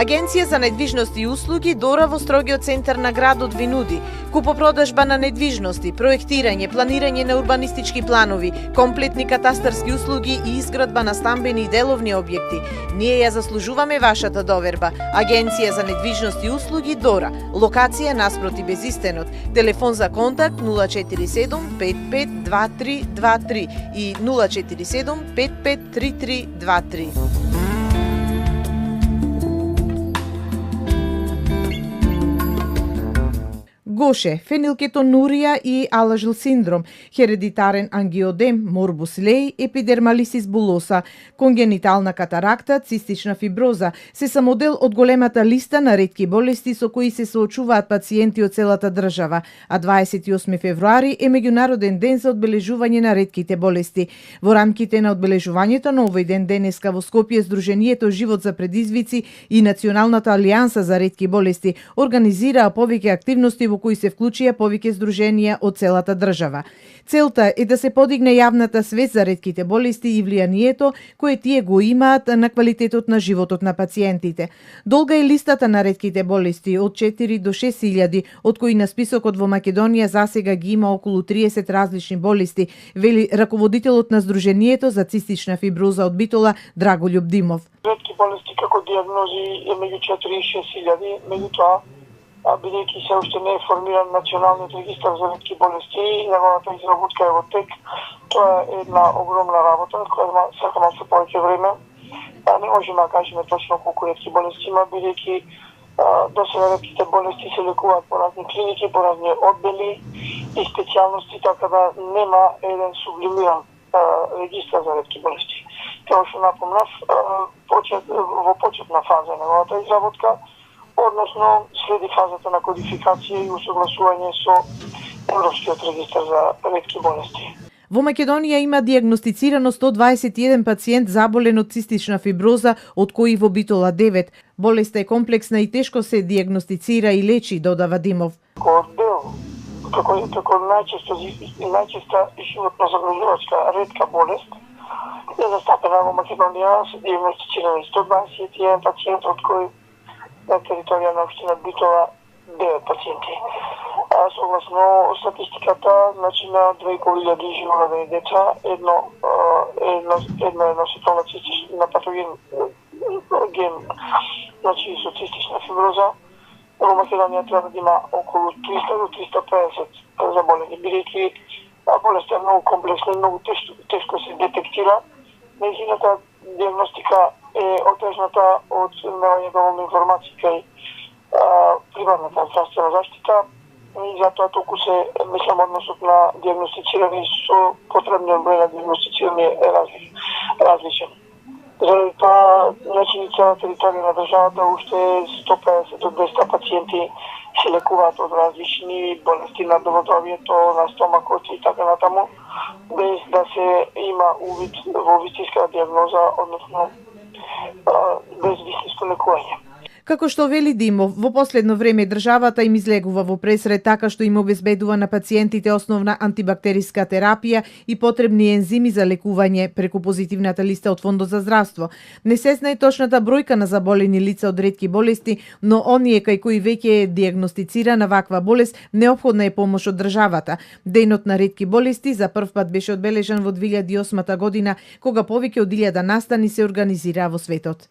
Агенција за недвижности и услуги Дора во строгиот центар на градот ви нуди купопродажба на недвижности, проектирање, планирање на урбанистички планови, комплетни катастарски услуги и изградба на стамбени и деловни објекти. Ние ја заслужуваме вашата доверба. Агенција за недвижности и услуги Дора. Локација наспроти Безистенот. Телефон за контакт 047 55 23 23 и 047 55 33 23. Гоше, фенилкетонурија и алажил синдром, хередитарен ангиодем, морбус леј, епидермалисис булоса, конгенитална катаракта, цистична фиброза, се са модел од големата листа на ретки болести со кои се соочуваат пациенти од целата држава, а 28 февруари е меѓународен ден за одбележување на ретките болести. Во рамките на одбележувањето на овој ден денеска во Скопје Сдруженијето Живот за предизвици и Националната алијанса за ретки болести организираа повеќе активности во кои се вклучија повеќе здруженија од целата држава. Целта е да се подигне јавната свест за ретките болести и влијанието кое тие го имаат на квалитетот на животот на пациентите. Долга е листата на ретките болести од 4 до 6.000, од кои на списокот во Македонија засега ги има околу 30 различни болести, вели раководителот на Сдруженијето за цистична фиброза од Битола Драголјуб Димов. Ретки болести како дијагнози е меѓу 4 и 6.000, меѓутоа бидејќи се уште не е формиран националниот регистар за ретки болести, неговата изработка е во тек. Тоа е една огромна работа, која сака малку повеќе време. Не можеме да кажеме точно колку ретки болести има, бидејќи до сега ретките болести се лекуваат по разни клиники, по разни оддели и специјалности, така да нема еден сублимиран регистар за ретки болести. Тоа што напомнав, во почетна фаза на неговата изработка, односно следи фазата на кодификација и усогласување со Европскиот регистар за ретки болести. Во Македонија има дијагностицирано 121 пациент заболен од цистична фиброза, од кои во Битола 9. Болеста е комплексна и тешко се дијагностицира и лечи, додава Димов. Како најчеста животно загрозувачка ретка болест е застапена во Македонија, се дијагностицирани 121 пациент, од кои на територија на општина Битола 9 пациенти. Согласно статистиката, значи на 2.500 живородени деца, едно е носител на цистична патоген ген, значи со цистична фиброза. Во Македонија треба да има околу 300 до 350 заболени, бидејќи болеста е многу комплексна и многу тешко се детектира. Нејзината дијагностика е отежната од немање доволно информации кај примарната здравствена заштита и затоа толку се односот на дијагностицирани со потребниот број на дијагностицирани е различен. Заради тоа, значи цела територија на државата уште 150 до 200 пациенти се лекуваат од различни болести на дободравието, на стомакот и така натаму, без да се има увид во вистинска дијагноза, односно без вистинско лекување. Како што вели Димов, во последно време државата им излегува во пресред така што им обезбедува на пациентите основна антибактериска терапија и потребни ензими за лекување преку позитивната листа од Фондот за здравство. Не се знае точната бројка на заболени лица од ретки болести, но оние кај кои веќе е дијагностицирана ваква болест, неопходна е помош од државата. Денот на ретки болести за прв пат беше одбележан во 2008 година, кога повеќе од 1000 настани се организираа во светот.